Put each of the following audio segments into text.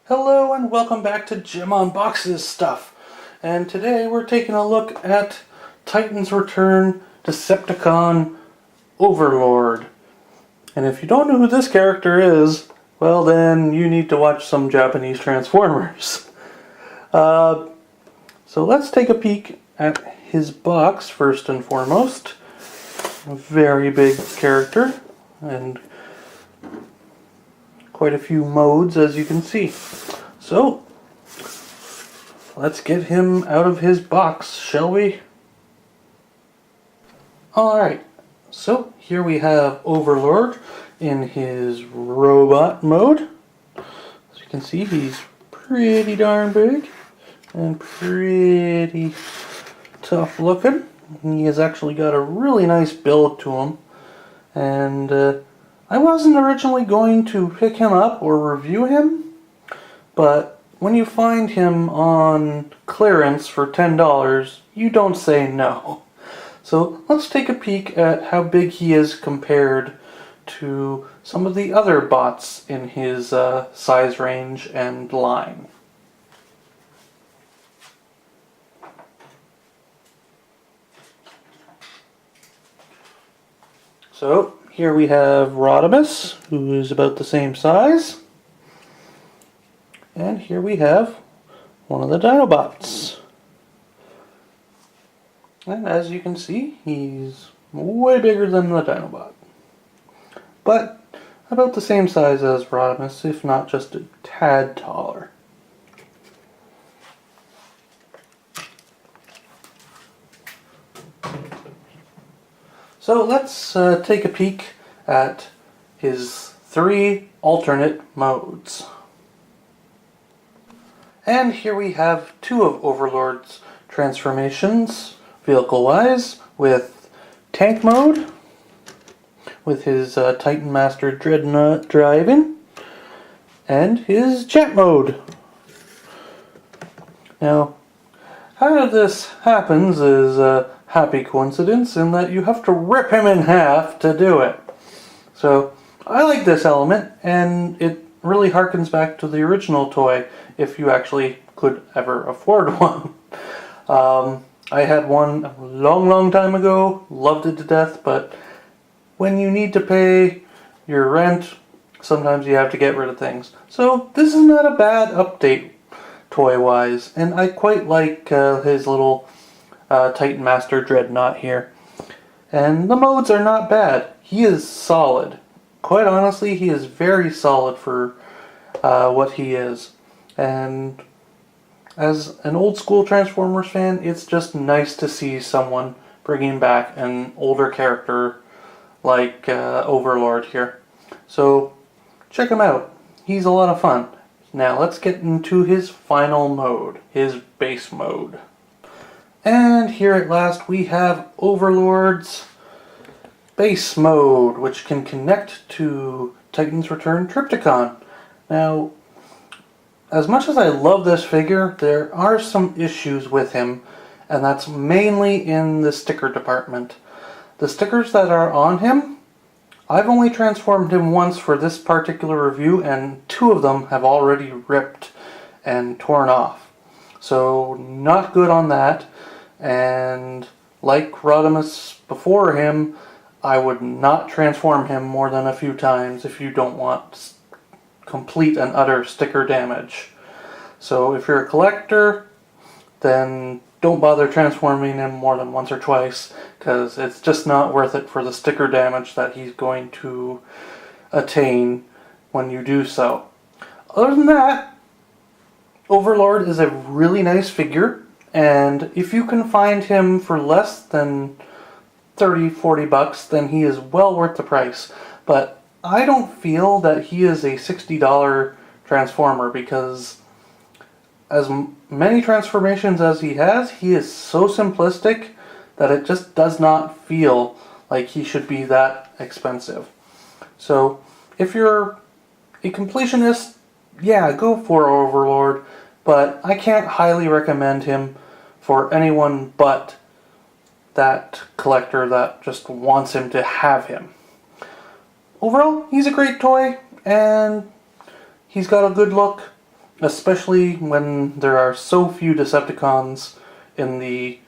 Hello and welcome back to Jim Unboxes Stuff. And today we're taking a look at Titan's Return Decepticon Overlord. And if you don't know who this character is, well then you need to watch some Japanese Transformers. So let's take a peek at his box first and foremost. A very big character and quite a few modes, as you can see. So, let's get him out of his box, shall we? Alright, so here we have Overlord in his robot mode. As you can see, he's pretty darn big and pretty tough looking. He has actually got a really nice build to him. And I wasn't originally going to pick him up or review him, but when you find him on clearance for $10, you don't say no. So let's take a peek at how big he is compared to some of the other bots in his size range and line. So here we have Rodimus, who is about the same size. And here we have one of the Dinobots. And as you can see, he's way bigger than the Dinobot. But about the same size as Rodimus, if not just a tad taller. So let's take a peek at his 3 alternate modes. And here we have 2 of Overlord's transformations, vehicle-wise, with tank mode, with his Titan Master Dreadnought driving, and his jet mode. Now, how this happens is a happy coincidence in that you have to rip him in half to do it. So, I like this element, and it really harkens back to the original toy, if you actually could ever afford one. I had one a long time ago, loved it to death, but when you need to pay your rent, sometimes you have to get rid of things. So this is not a bad update toy-wise, and I quite like his little Titan Master Dreadnought here. And the modes are not bad. He is solid. Quite honestly, he is very solid for what he is. And as an old school Transformers fan, it's just nice to see someone bringing back an older character like Overlord here. So check him out. He's a lot of fun. Now let's get into his final mode, his base mode. And here at last we have Overlord's base mode, which can connect to Titan's Return Trypticon. Now, as much as I love this figure, there are some issues with him, and that's mainly in the sticker department. The stickers that are on him, I've only transformed him once for this particular review, and 2 of them have already ripped and torn off. So, not good on that, and like Rodimus before him, I would not transform him more than a few times if you don't want complete and utter sticker damage. So if you're a collector, then don't bother transforming him more than once or twice, because it's just not worth it for the sticker damage that he's going to attain when you do so. Other than that, Overlord is a really nice figure, and if you can find him for less than $30-40, then he is well worth the price. But I don't feel that he is a $60 Transformer, because as many transformations as he has, he is so simplistic that it just does not feel like he should be that expensive. So if you're a completionist, yeah, go for Overlord, but I can't highly recommend him for anyone but that collector that just wants him to have him. Overall, he's a great toy, and he's got a good look, especially when there are so few Decepticons in the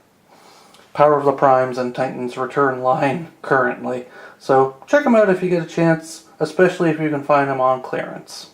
Power of the Primes and Titans Return line currently. So check them out if you get a chance, especially if you can find them on clearance.